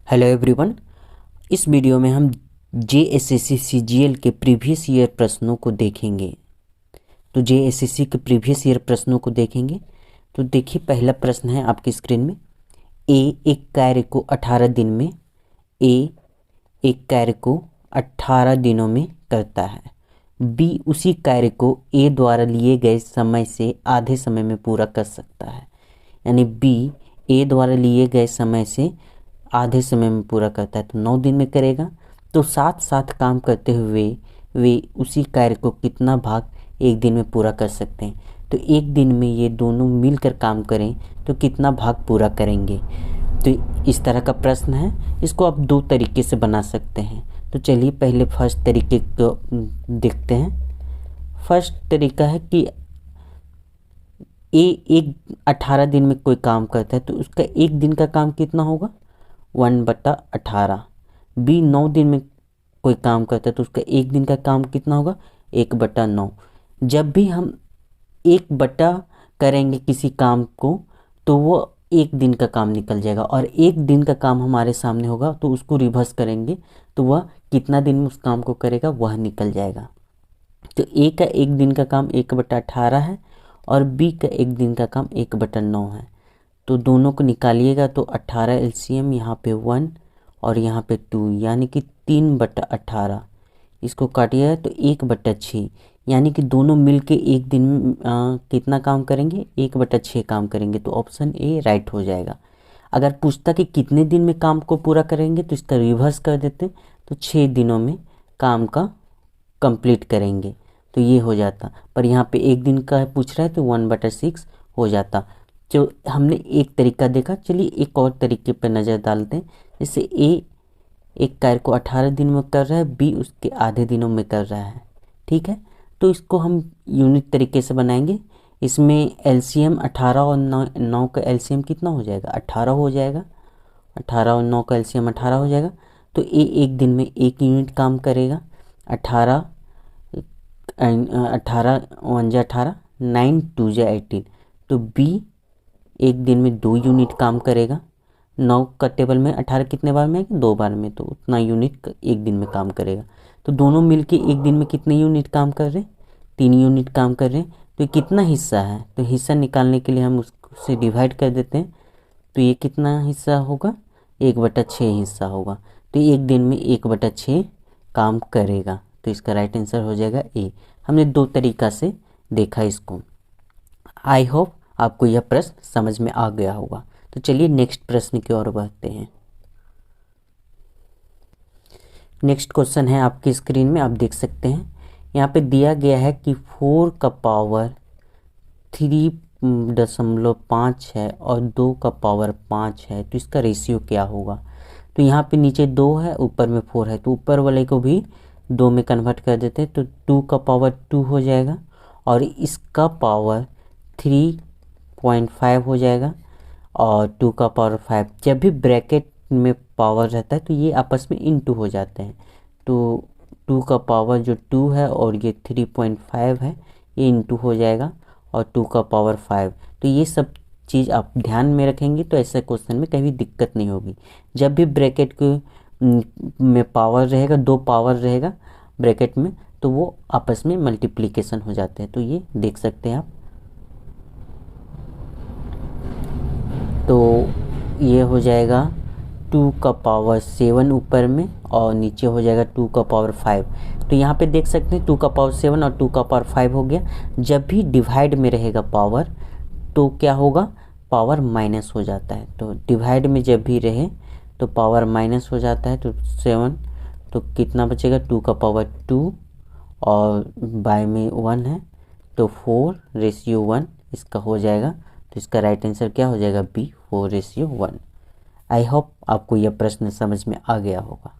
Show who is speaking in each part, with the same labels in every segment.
Speaker 1: Hello everyone. इस video में हम जेएसएससी सीजीएल के प्रीवियस ईयर प्रश्नों को देखेंगे। तो जेएसएससी के प्रीवियस ईयर प्रश्नों को देखेंगे। तो देखिए, पहला प्रश्न है आपकी स्क्रीन में। ए एक कार्य को 18 दिन में ए एक कार्य को 18 दिनों में करता है। बी उसी कार्य को ए द्वारा लिए गए समय से आधे समय में पूरा कर सकता है। यानी बी ए द्वारा लिए गए समय से आधे समय में पूरा करता है, तो 9 दिन में करेगा। तो साथ साथ काम करते हुए वे उसी कार्य को कितना भाग एक दिन में पूरा कर सकते हैं। तो एक दिन में ये दोनों मिलकर काम करें तो कितना भाग पूरा करेंगे। तो इस तरह का प्रश्न है। इसको आप दो तरीके से बना सकते हैं। तो चलिए पहले फर्स्ट तरीके को देखते हैं। फर्स्ट तरीका है कि ए एक 18 दिन में कोई काम करता है तो उसका एक दिन का काम कितना होगा, 1/18। बी 9 दिन में कोई काम करता है तो उसका एक दिन का काम कितना होगा, 1/9। जब भी हम 1 करेंगे किसी काम को तो वो एक दिन का काम निकल जाएगा, और एक दिन का काम हमारे सामने होगा तो उसको रिवर्स करेंगे तो वह कितना दिन में उस काम को करेगा वह निकल जाएगा। तो ए का एक दिन का काम 1/18 है और बी का एक दिन का काम 1/9 है। तो दोनों को निकालिएगा तो 18 एलसीएम, यहाँ पे 1 और यहाँ पे 2, यानी कि 3/18। इसको काटिएगा तो 1/6, यानी कि दोनों मिलके एक दिन में कितना काम करेंगे, 1/6 काम करेंगे। तो ऑप्शन ए राइट हो जाएगा। अगर पूछता कि कितने दिन में काम को पूरा करेंगे तो इसका रिवर्स कर देते, तो 6 दिनों में काम का कंप्लीट करेंगे, तो ये हो जाता। पर यहाँ पे एक दिन का पूछ रहा है तो 1/6 हो जाता। जो हमने एक तरीका देखा, चलिए एक और तरीके पर नज़र डालते हैं। जैसे ए एक कार्य को 18 दिन में कर रहा है, बी उसके आधे दिनों में कर रहा है। ठीक है, तो इसको हम यूनिक तरीके से बनाएंगे। इसमें एलसीएम 18 और 9 का एलसीएम कितना हो जाएगा, 18 हो जाएगा। 18 और 9 का एलसीएम 18 हो जाएगा। तो ए एक दिन में 1 यूनिट काम करेगा। 18 1 जा 18, 9 2 जा 18। तो बी एक दिन में 2 यूनिट काम करेगा। 9 का टेबल में 18 कितने बार में है, 2 बार में, तो उतना यूनिट एक दिन में काम करेगा। तो दोनों मिलके एक दिन में कितने यूनिट काम कर रहे हैं, 3 यूनिट काम कर रहे हैं। तो ये कितना हिस्सा है, तो हिस्सा निकालने के लिए हम उससे डिवाइड कर देते हैं। तो ये कितना हिस्सा होगा, 1/6 हिस्सा होगा। तो एक दिन में 1/6 काम करेगा। तो इसका राइट आंसर हो जाएगा ए। हमने दो तरीका से देखा इसको। आई होप आपको यह प्रश्न समझ में आ गया होगा। तो चलिए नेक्स्ट प्रश्न की ओर बढ़ते हैं। नेक्स्ट क्वेश्चन है आपकी स्क्रीन में, आप देख सकते हैं। यहाँ पे दिया गया है कि 4 का पावर 3.5 है और 2 का पावर 5 है, तो इसका रेशियो क्या होगा। तो यहाँ पे नीचे 2 है, ऊपर में 4 है, तो ऊपर वाले को भी 2 में कन्वर्ट कर देते हैं। तो 2 का पावर 2 हो जाएगा और इसका पावर 3.5 हो जाएगा, और 2 का पावर 5। जब भी ब्रैकेट में पावर रहता है तो ये आपस में इनटू हो जाते हैं। तो 2 का पावर जो 2 है और ये 3.5 है, ये इनटू हो जाएगा, और 2 का पावर 5। तो ये सब चीज़ आप ध्यान में रखेंगे तो ऐसे क्वेश्चन में कभी दिक्कत नहीं होगी। जब भी ब्रैकेट के में पावर रहेगा, 2 पावर रहेगा ब्रैकेट में, तो वो आपस में मल्टीप्लिकेशन हो जाते हैं। तो ये देख सकते हैं आप। तो ये हो जाएगा 2 का पावर 7 ऊपर में और नीचे हो जाएगा 2 का पावर 5। तो यहाँ पे देख सकते हैं 2 का पावर 7 और 2 का पावर 5 हो गया। जब भी डिवाइड में रहेगा पावर तो क्या होगा, पावर माइनस हो जाता है। तो डिवाइड में जब भी रहे तो पावर माइनस हो जाता है। तो 7, तो कितना बचेगा, 2 का पावर 2 और बाय में 1 है, तो 4:1 इसका हो जाएगा। तो इसका राइट आंसर क्या हो जाएगा, बी, 4:1। आई होप आपको यह प्रश्न समझ में आ गया होगा।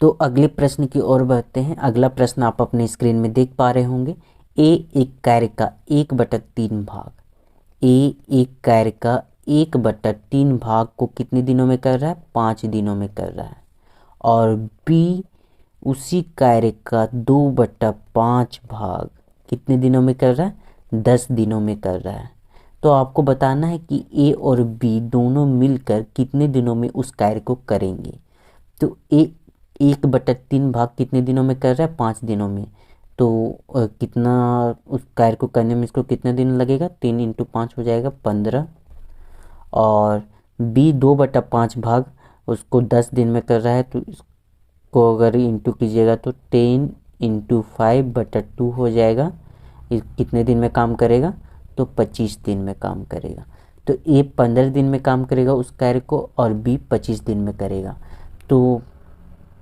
Speaker 1: तो अगले प्रश्न की ओर बढ़ते हैं। अगला प्रश्न आप अपने स्क्रीन में देख पा रहे होंगे। ए एक कार्य का 1/3 भाग, ए एक कार्य का 1/3 भाग को कितने दिनों में कर रहा है, 5 दिनों में कर रहा है। और बी उसी कार्य का 2/5 भाग कितने दिनों में कर रहा है, 10 दिनों में कर रहा है। तो आपको बताना है कि ए और बी दोनों मिलकर कितने दिनों में उस कार्य को करेंगे। तो ए 1/3 भाग कितने दिनों में कर रहा है, 5 दिनों में। तो कितना उस कार्य को करने में इसको कितने दिन लगेगा, 3 × 5 हो जाएगा 15। और बी 2/5 भाग उसको 10 दिन में कर रहा है, तो इसको अगर इंटू कीजिएगा तो 10 × 5/2 हो जाएगा। कितने दिन में काम करेगा, तो 25 दिन में काम करेगा। तो ए 15 दिन में काम करेगा उस कार्य को और बी 25 दिन में करेगा। तो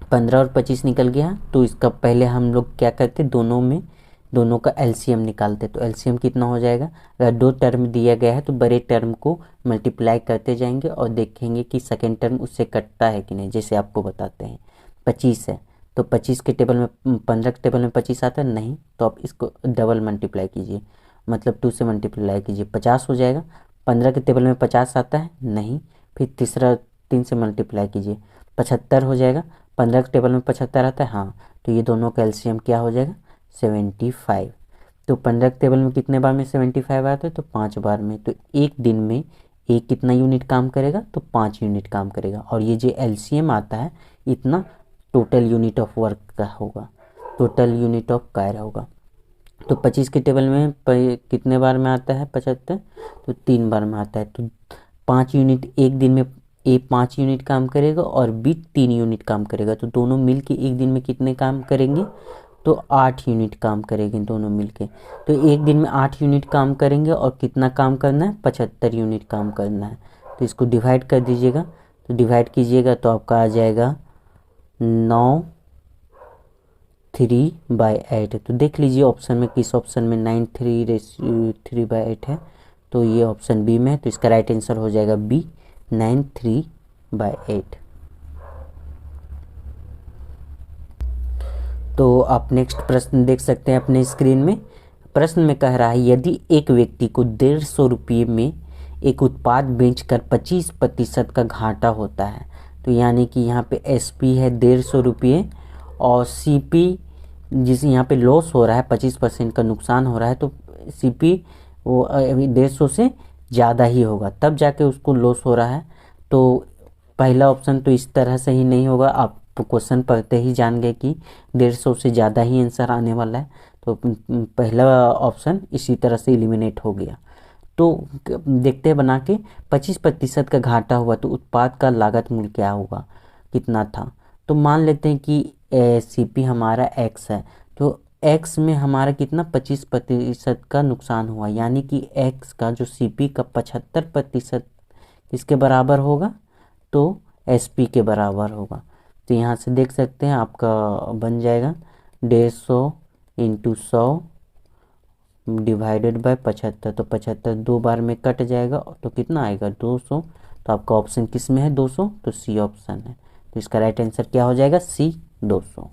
Speaker 1: 15 और 25 निकल गया। तो इसका पहले हम लोग क्या करते, दोनों का एलसीएम निकालते। तो एलसीएम कितना हो जाएगा, अगर 2 टर्म दिया गया है तो बड़े टर्म को मल्टीप्लाई करते जाएंगे और देखेंगे कि सेकेंड टर्म उससे कटता है कि नहीं। जैसे आपको बताते हैं 25 है तो 25 के टेबल में 15 के टेबल में 25 आता है नहीं, तो आप इसको डबल मल्टीप्लाई कीजिए, मतलब 2 से मल्टीप्लाई कीजिए, 50 हो जाएगा। 15 के टेबल में 50 आता है नहीं, फिर तीसरा 3 से मल्टीप्लाई कीजिए, 75 हो जाएगा। 15 के टेबल में 75 आता है हाँ, तो ये दोनों का एलसीएम क्या हो जाएगा, 75। तो 15 के टेबल में कितने बार में 75 आता है, तो 5 बार में। तो एक दिन में एक कितना यूनिट काम करेगा, तो 5 यूनिट काम करेगा। और ये जो एलसीएम आता है इतना टोटल यूनिट ऑफ वर्क का होगा, टोटल यूनिट ऑफ कार्य होगा। तो 25 के टेबल में कितने बार में आता है 75, तो 3 बार में आता है। तो 5 यूनिट एक दिन में ए 5 यूनिट काम करेगा और बी 3 यूनिट काम करेगा। तो दोनों मिल के एक दिन में कितने काम करेंगे, तो 8 यूनिट काम करेंगे दोनों मिल के। तो एक दिन में 8 यूनिट काम करेंगे और कितना काम करना है, 75 यूनिट काम करना है। तो इसको डिवाइड कर दीजिएगा, तो डिवाइड कीजिएगा तो आपका आ जाएगा 9 3/8। तो देख लीजिए ऑप्शन में किस ऑप्शन में 9:3 है, तो ये ऑप्शन बी में है। तो इसका राइट आंसर हो जाएगा बी 9:3/8। तो आप नेक्स्ट प्रश्न देख सकते हैं अपने स्क्रीन में। प्रश्न में कह रहा है यदि एक व्यक्ति को 150 रुपये में एक उत्पाद बेचकर 25% का घाटा होता है, तो यानी कि यहाँ पे एसपी है 150 रुपये और सीपी जिस यहाँ पे लॉस हो रहा है 25% का नुकसान हो रहा है, तो सीपी वो 150 से ज़्यादा ही होगा तब जाके उसको लॉस हो रहा है। तो पहला ऑप्शन तो इस तरह से ही नहीं होगा, आप क्वेश्चन पढ़ते ही जान गए कि 150 से ज़्यादा ही आंसर आने वाला है। तो पहला ऑप्शन इसी तरह से एलिमिनेट हो गया। तो देखते हैं बना के 25% का घाटा हुआ तो उत्पाद का लागत मूल्य क्या होगा, कितना था। तो मान लेते हैं कि सीपी हमारा एक्स है, तो एक्स में हमारा कितना 25% का नुकसान हुआ, यानी कि एक्स का जो सीपी का 75% किसके बराबर होगा, तो एसपी के बराबर होगा। तो यहाँ से देख सकते हैं आपका बन जाएगा 150 × 100 डिवाइडेड बाय 75। तो 75 2 बार में कट जाएगा तो कितना आएगा 200। तो आपका ऑप्शन किस में है 200, तो सी ऑप्शन है। तो इसका राइट आंसर क्या हो जाएगा, सी 200।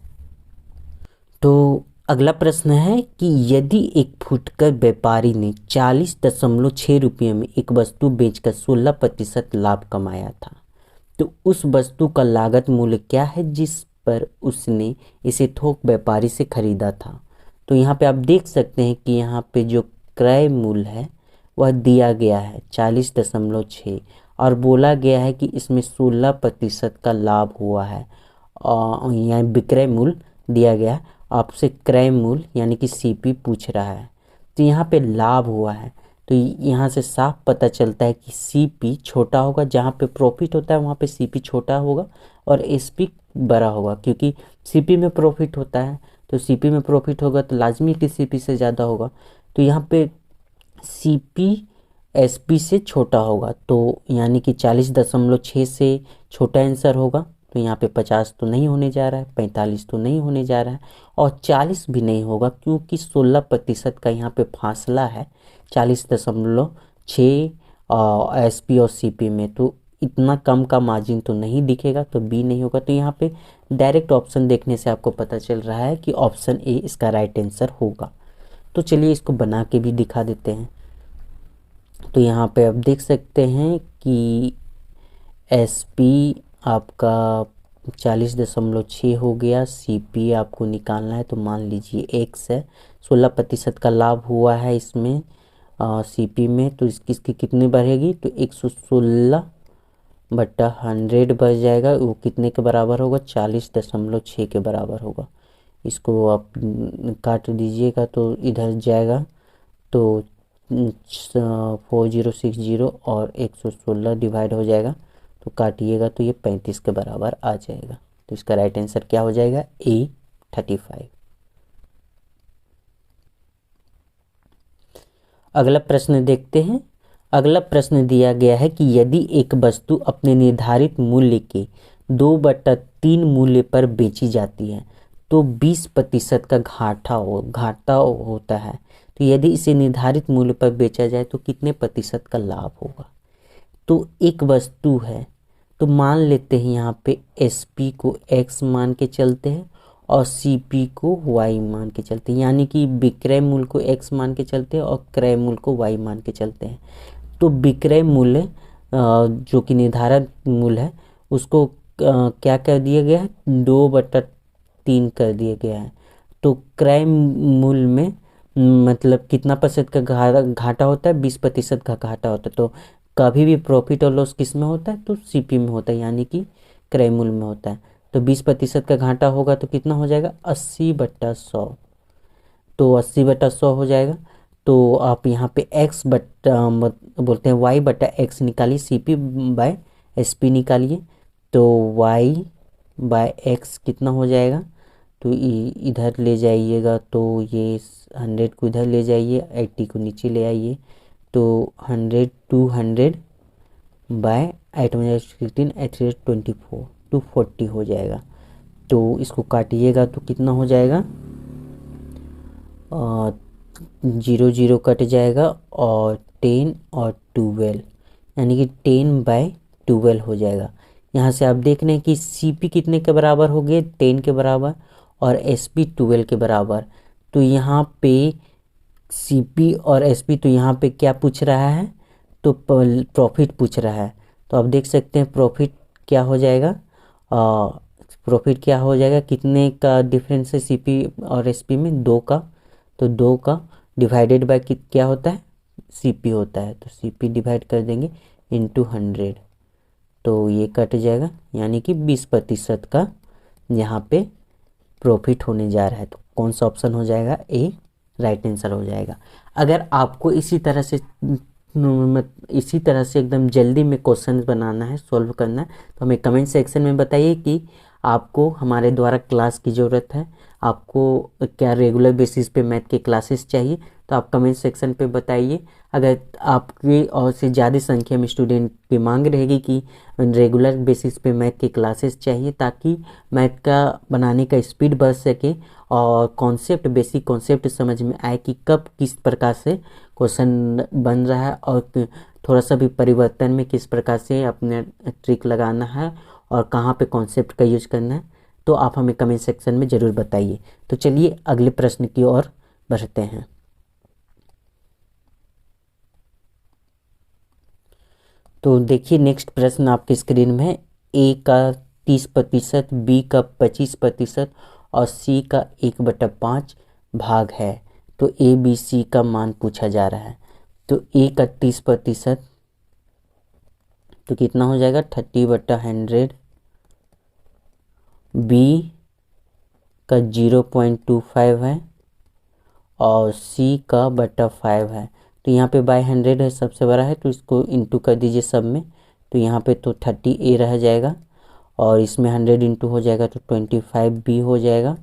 Speaker 1: तो अगला प्रश्न है कि यदि एक फुटकर व्यापारी ने 40.6 रुपये में एक वस्तु बेचकर 16% लाभ कमाया था, तो उस वस्तु का लागत मूल्य क्या है जिस पर उसने इसे थोक व्यापारी से खरीदा था। तो यहाँ पे आप देख सकते हैं कि यहाँ पे जो क्रय मूल्य है वह दिया गया है 40.6 और बोला गया है कि इसमें 16% का लाभ हुआ है। और यहाँ विक्रय मूल्य दिया गया है, आपसे क्रय मूल्य यानी कि सीपी पूछ रहा है। तो यहाँ पे लाभ हुआ है, तो यहाँ से साफ पता चलता है कि सीपी छोटा होगा, जहाँ पे प्रॉफिट होता है वहाँ पे सीपी छोटा होगा और एसपी बड़ा होगा, क्योंकि सीपी में प्रॉफिट होता है। तो सीपी में प्रॉफिट होगा तो लाजमी कि सीपी से ज़्यादा होगा। तो यहाँ पे सीपी एसपी से छोटा होगा, तो यानी कि 40.6 से छोटा आंसर होगा। तो यहाँ पे 50 तो नहीं होने जा रहा है, 45 तो नहीं होने जा रहा है और 40 भी नहीं होगा, क्योंकि 16% का यहाँ पे फासला है 40.6 एसपी और सीपी में। तो इतना कम का मार्जिन तो नहीं दिखेगा, तो बी नहीं होगा। तो यहाँ पे डायरेक्ट ऑप्शन देखने से आपको पता चल रहा है कि ऑप्शन ए इसका राइट आंसर होगा। तो चलिए इसको बना के भी दिखा देते हैं। तो यहाँ पे आप देख सकते हैं कि एसपी आपका 40.6 हो गया, सीपी आपको निकालना है। तो मान लीजिए एक्स है, 16% का लाभ हुआ है इसमें सीपी में, तो इसकी कितनी बढ़ेगी, तो 116/100 बढ़ जाएगा। वो कितने के बराबर होगा, 40.6 के बराबर होगा। इसको आप काट दीजिएगा तो इधर जाएगा, तो 4060 और 116 डिवाइड हो जाएगा, तो काटिएगा तो ये 35 के बराबर आ जाएगा। तो इसका राइट आंसर क्या हो जाएगा, A35। अगला प्रश्न देखते हैं। अगला प्रश्न दिया गया है कि यदि एक वस्तु अपने निर्धारित मूल्य के 2/3 मूल्य पर बेची जाती है तो 20% का घाटा होता है। तो यदि इसे निर्धारित मूल्य पर बेचा जाए तो कितने प्रतिशत का लाभ होगा। तो एक वस्तु है, तो मान लेते हैं यहाँ पे SP को X मान के चलते हैं और CP को Y मान के चलते हैं, यानी कि विक्रय मूल्य को X मान के चलते हैं और क्रय मूल्य को Y मान के चलते हैं। तो विक्रय मूल्य जो कि निर्धारित मूल्य है उसको क्या कर दिया गया है, 2/3 कर दिया गया है। तो क्रय मूल्य में मतलब कितना प्रतिशत का घाटा होता है, 20% का घाटा होता है। तो कभी भी प्रॉफिट और लॉस किस में होता है, तो CP में होता है, यानी कि क्रय मूल्य में होता है। तो 20% का घाटा होगा तो कितना हो जाएगा, 80/100। तो 80/100 हो जाएगा। तो आप यहाँ पे बोलते हैं Y/X निकालिए, CP/SP निकालिए। तो Y/X कितना हो जाएगा, तो इधर ले जाइएगा, तो ये 100 को इधर ले जाइए, 80 को नीचे ले आइए। तो 100 200/8 24 240 हो जाएगा। तो इसको काटिएगा तो कितना हो जाएगा, 0 कट जाएगा और 10 और 12, यानी कि 10/12 हो जाएगा। यहाँ से आप देख रहे हैं कि CP कितने के बराबर हो गए, 10 के बराबर, और SP 12 के बराबर। तो यहाँ पे CP और SP, तो यहाँ पे क्या पूछ रहा है, तो प्रॉफिट पूछ रहा है। तो आप देख सकते हैं प्रॉफिट क्या हो जाएगा, कितने का डिफरेंस है CP और SP में, 2 का। तो 2 का डिवाइडेड बाय क्या होता है, CP होता है। तो CP डिवाइड कर देंगे इंटू 100, तो ये कट जाएगा, यानी कि 20% का यहाँ पे प्रॉफिट होने जा रहा है। तो कौन सा ऑप्शन हो जाएगा, A राइट आंसर हो जाएगा। अगर आपको इसी तरह से एकदम जल्दी में क्वेश्चन बनाना है, सॉल्व करना है, तो हमें कमेंट सेक्शन में बताइए कि आपको हमारे द्वारा क्लास की ज़रूरत है, आपको क्या रेगुलर बेसिस पे मैथ के क्लासेस चाहिए, तो आप कमेंट सेक्शन पे बताइए। अगर आपकी और से ज़्यादा संख्या में स्टूडेंट की मांग रहेगी कि रेगुलर बेसिस पे मैथ के क्लासेस चाहिए, ताकि मैथ का बनाने का स्पीड बढ़ सके और बेसिक कॉन्सेप्ट समझ में आए कि कब किस प्रकार से क्वेश्चन बन रहा है और थोड़ा सा भी परिवर्तन में किस प्रकार से अपने ट्रिक लगाना है और कहाँ पे कॉन्सेप्ट का यूज करना है, तो आप हमें कमेंट सेक्शन में ज़रूर बताइए। तो चलिए अगले प्रश्न की ओर बढ़ते हैं। तो देखिए नेक्स्ट प्रश्न आपकी स्क्रीन में है। A का 30%, B का 25% और C का 1/5 भाग है। तो ABC का मान पूछा जा रहा है। तो A का 30% तो कितना हो जाएगा, 30/100। B का 0.25 है और C का 5 है। तो यहाँ पे बाय 100 है, सबसे बड़ा है, तो इसको इंटू कर दीजिए सब में। तो यहाँ पे तो 30A रह जाएगा और इसमें 100 इंटू हो जाएगा तो 25B हो जाएगा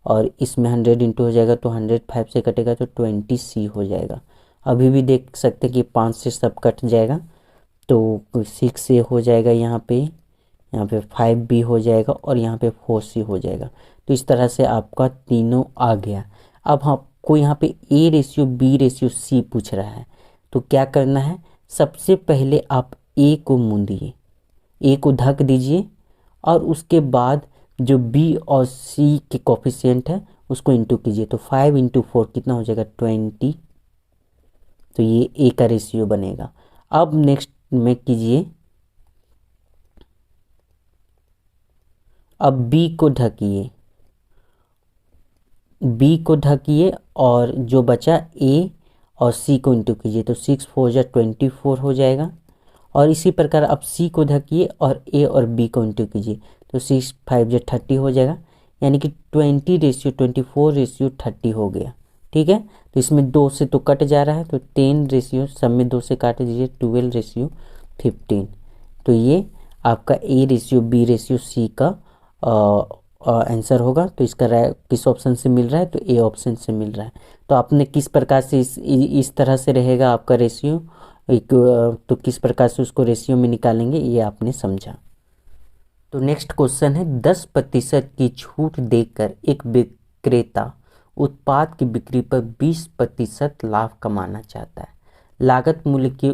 Speaker 1: और इसमें 100 इंटू हो जाएगा तो 100 5 से कटेगा तो 20C हो जाएगा। अभी भी देख सकते हैं कि 5 से सब कट जाएगा तो 6A हो जाएगा, यहाँ पे 5B हो जाएगा और यहाँ पे 4C हो जाएगा। तो इस तरह से आपका तीनों आ गया। अब आपको यहाँ पे A/B/C पूछ रहा है, तो क्या करना है, सबसे पहले आप A को मूंदिए, A को ढक दीजिए और उसके बाद जो B और C के कोफिशिएंट है उसको इंटू कीजिए। तो 5 × 4 कितना हो जाएगा, 20। तो ये A का रेशियो बनेगा। अब नेक्स्ट में कीजिए, अब B को ढकिए और जो बचा A और सी को इंटू कीजिए तो 6 4 जा 24 हो जाएगा। और इसी प्रकार आप सी को धकिए और ए और बी को इंटू कीजिए तो 6 5 जा 30 हो जाएगा, यानी कि 20:24:30 हो गया। ठीक है, तो इसमें 2 से तो कट जा रहा है तो 10 रेशियो सब में 2 से काट दीजिए 12:15। तो ये आपका A ratio B ratio C का आंसर होगा। तो इसका किस ऑप्शन से मिल रहा है, तो ए ऑप्शन से मिल रहा है। तो आपने किस प्रकार से इस तरह से रहेगा आपका रेशियो, तो किस प्रकार से उसको रेशियो में निकालेंगे ये आपने समझा। तो नेक्स्ट क्वेश्चन है 10% की छूट देकर एक विक्रेता उत्पाद की बिक्री पर 20% लाभ कमाना चाहता है। लागत मूल्य के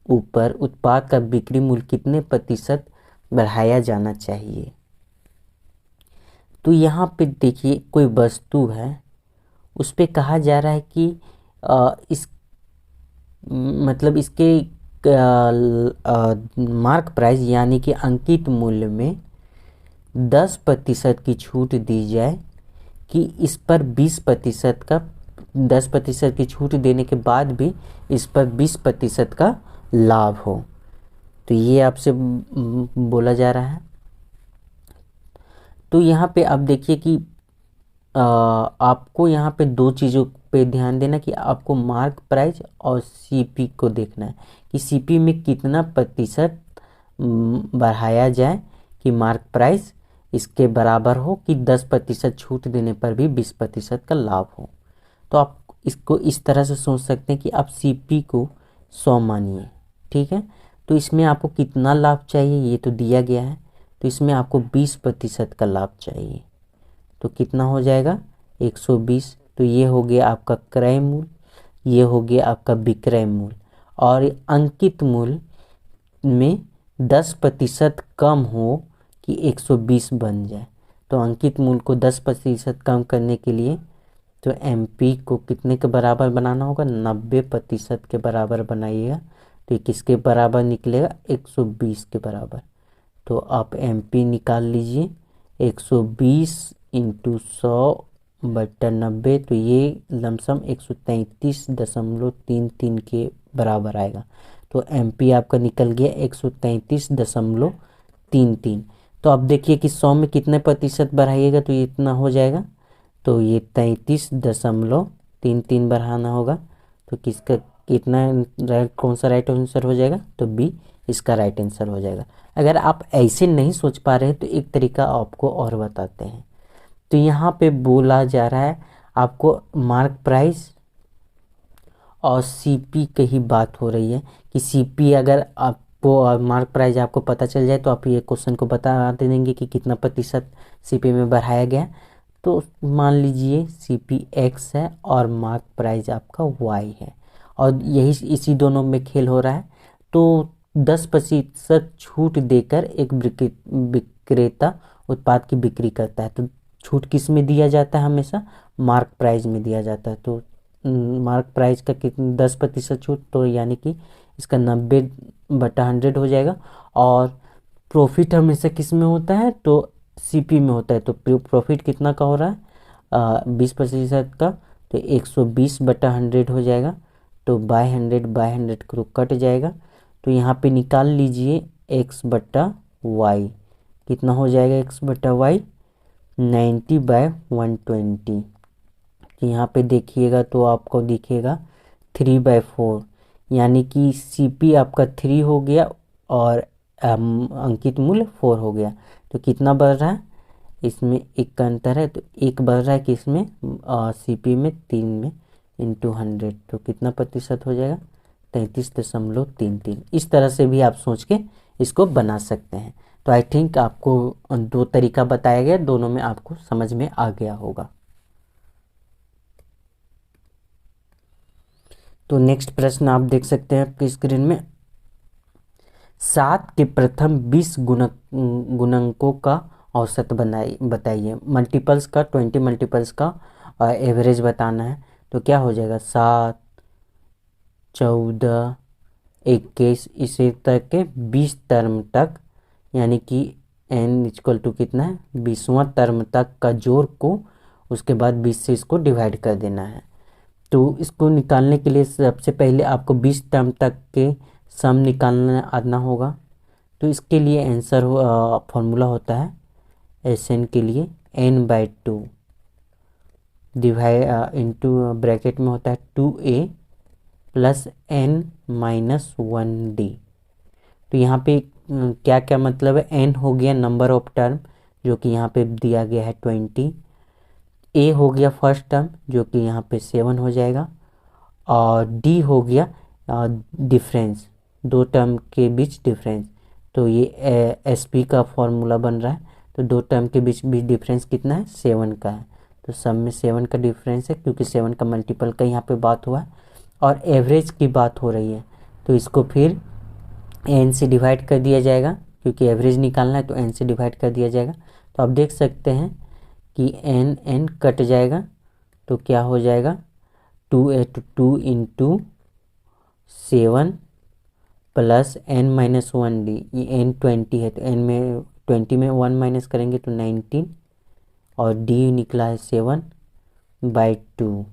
Speaker 1: ऊपर उत्पाद का बिक्री मूल्य कितने प्रतिशत बढ़ाया जाना चाहिए। तो यहाँ पे देखिए कोई वस्तु है, उस पे कहा जा रहा है कि इस मतलब इसके मार्क प्राइस यानी कि अंकित मूल्य में 10% की छूट दी जाए कि इस पर 20% का 10% की छूट देने के बाद भी इस पर 20% का लाभ हो। तो ये आपसे बोला जा रहा है। तो यहाँ पे आप देखिए कि आपको यहाँ पे दो चीज़ों पे ध्यान देना कि आपको मार्क प्राइस और सीपी को देखना है कि सीपी में कितना प्रतिशत बढ़ाया जाए कि मार्क प्राइस इसके बराबर हो कि 10% छूट देने पर भी 20% का लाभ हो। तो आप इसको इस तरह से सोच सकते हैं कि आप सीपी को 100 मानिए। ठीक है, तो इसमें आपको कितना लाभ चाहिए ये तो दिया गया है, तो इसमें आपको 20% का लाभ चाहिए। तो कितना हो जाएगा 120। तो ये हो गया आपका क्रय मूल्य, ये हो गया आपका विक्रय मूल्य, और अंकित मूल्य में 10% कम हो कि 120 बन जाए। तो अंकित मूल्य को 10% कम करने के लिए तो एमपी को कितने के बराबर बनाना होगा, 90% के बराबर बनाइएगा। तो ये किसके बराबर निकलेगा, 120 के बराबर। तो आप एमपी निकाल लीजिए 120 इंटू 100/90, तो ये लमसम 133.33 के बराबर आएगा। तो एमपी आपका निकल गया 133.33। तो अब देखिए कि 100 में कितने प्रतिशत बढ़ाइएगा तो ये इतना हो जाएगा, तो ये 33.33 बढ़ाना होगा। तो किसका कितना कौन सा राइट आंसर हो जाएगा, तो बी इसका राइट आंसर हो जाएगा। अगर आप ऐसे नहीं सोच पा रहे तो एक तरीका आपको और बताते हैं। तो यहाँ पे बोला जा रहा है आपको मार्क प्राइस और सीपी की ही बात हो रही है कि सीपी अगर आपको मार्क प्राइस आपको पता चल जाए तो आप ये क्वेश्चन को बता देंगे कि कितना प्रतिशत सीपी में बढ़ाया गया। तो मान लीजिए सीपी एक्स है और मार्क प्राइस आपका वाई है, और यही इसी दोनों में खेल हो रहा है। तो 10% छूट देकर एक विक्रेता उत्पाद की बिक्री करता है। तो छूट किस में दिया जाता है, हमेशा मार्क प्राइस में दिया जाता है। तो मार्क प्राइस का कितने 10% छूट, तो यानी कि इसका 90/100 हो जाएगा। और प्रॉफिट हमेशा किस में होता है, तो सीपी में होता है। तो प्रॉफिट कितना का हो रहा है 20% का, तो 120/100 हो जाएगा। तो बाय 100 को कट जाएगा। तो यहाँ पे निकाल लीजिए x/y, कितना हो जाएगा x/y 90/120। तो यहाँ पे देखिएगा तो आपको दिखेगा 3/4, यानी कि सीपी आपका 3 हो गया और अंकित मूल्य 4 हो गया। तो कितना बढ़ रहा है, इसमें एक का अंतर है तो एक बढ़ रहा है कि इसमें सीपी में 3 में इंटू 100, तो कितना प्रतिशत हो जाएगा 33.33। इस तरह से भी आप सोच के इसको बना सकते हैं। तो आई थिंक आपको दो तरीका बताया गया, दोनों में आपको समझ में आ गया होगा। तो नेक्स्ट प्रश्न आप देख सकते हैं आपकी स्क्रीन में, 7 के प्रथम 20 गुणकों का औसत बताइए। मल्टीपल्स का 20 मल्टीपल्स का एवरेज बताना है। तो क्या हो जाएगा 7, 14, 21 इसी तरह के 20 टर्म तक, यानी कि n इक्वल टू कितना है 20वां टर्म तक का जोड़ को उसके बाद 20 से इसको डिवाइड कर देना है। तो इसको निकालने के लिए सबसे पहले आपको 20 टर्म तक के सम निकालना आना होगा। तो इसके लिए आंसर फॉर्मूला होता है एस के लिए n/2 डिवाइड इंटू ब्रैकेट में होता है 2a प्लस n-1d। तो यहाँ पे क्या क्या मतलब है, n हो गया नंबर ऑफ टर्म जो कि यहाँ पे दिया गया है 20, a हो गया फर्स्ट टर्म जो कि यहाँ पे 7 हो जाएगा, और d हो गया डिफरेंस, दो टर्म के बीच डिफरेंस। तो ये एस पी का फॉर्मूला बन रहा है। तो दो टर्म के बीच डिफरेंस कितना है, 7 का है। तो सब में 7 का डिफरेंस है क्योंकि 7 का मल्टीपल का यहाँ पे बात हुआ है और एवरेज की बात हो रही है। तो इसको फिर n से डिवाइड कर दिया जाएगा क्योंकि एवरेज निकालना है, तो n से डिवाइड कर दिया जाएगा। तो आप देख सकते हैं कि n कट जाएगा तो क्या हो जाएगा 2 इंटू 7 प्लस n-1d, ये n 20 है तो n में 20 में 1 माइनस करेंगे तो 19, और d निकला है 7/2।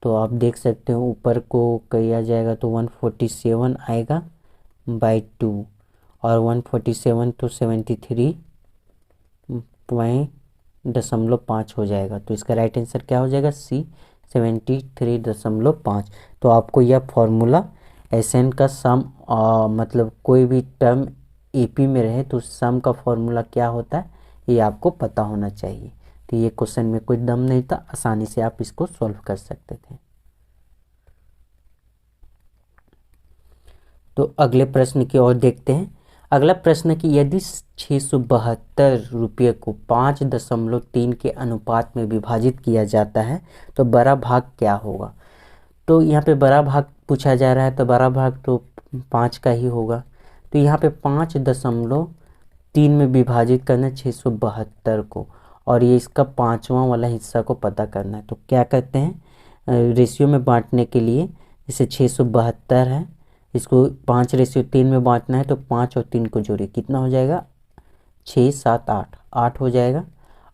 Speaker 1: तो आप देख सकते हो ऊपर को किया जाएगा तो 147 आएगा बाई 2, और 147 तो 73.5 हो जाएगा। तो इसका राइट आंसर क्या हो जाएगा, सी 73.5। तो आपको यह फॉर्मूला एसएन का सम मतलब कोई भी टर्म एपी में रहे तो सम का फॉर्मूला क्या होता है ये आपको पता होना चाहिए। तो ये क्वेश्चन में कोई दम नहीं था, आसानी से आप इसको सॉल्व कर सकते थे। तो अगले प्रश्न की ओर देखते हैं। अगला प्रश्न कि यदि 672 रुपये को 5.3 के अनुपात में विभाजित किया जाता है तो बड़ा भाग क्या होगा। तो यहाँ पे बड़ा भाग पूछा जा रहा है तो बड़ा भाग तो 5 का ही होगा। तो यहाँ पे 5.3 में विभाजित करना है 672 को, और ये इसका 5वां वाला हिस्सा को पता करना है। तो क्या करते हैं, रेशियो में बांटने के लिए, जैसे 672 है इसको 5:3 में बांटना है तो 5 और 3 को जोड़िए, कितना हो जाएगा 6, 7, 8 हो जाएगा।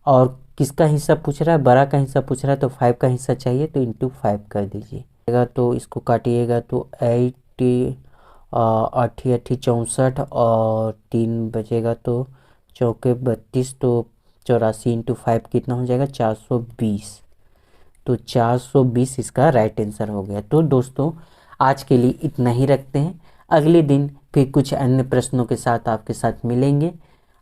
Speaker 1: और किसका हिस्सा पूछ रहा है, बड़ा का हिस्सा पूछ रहा है तो 5 का हिस्सा चाहिए तो इंटू 5 कर दीजिए। तो इसको काटिएगा तो 80 8 64 और 3 बचेगा तो चौके 32, तो 84 इंटू 5 कितना हो जाएगा 420। तो 420 इसका राइट आंसर हो गया। तो दोस्तों आज के लिए इतना ही रखते हैं, अगले दिन फिर कुछ अन्य प्रश्नों के साथ आपके साथ मिलेंगे।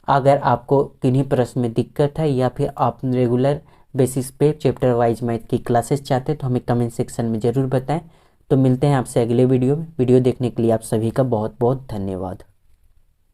Speaker 1: अगर आपको किन्हीं प्रश्न में दिक्कत है या फिर आप रेगुलर बेसिस पे चैप्टर वाइज मैथ की क्लासेस चाहते हैं तो हमें कमेंट सेक्शन में ज़रूर बताएं। तो मिलते हैं आपसे अगले वीडियो में। वीडियो देखने के लिए आप सभी का बहुत बहुत धन्यवाद।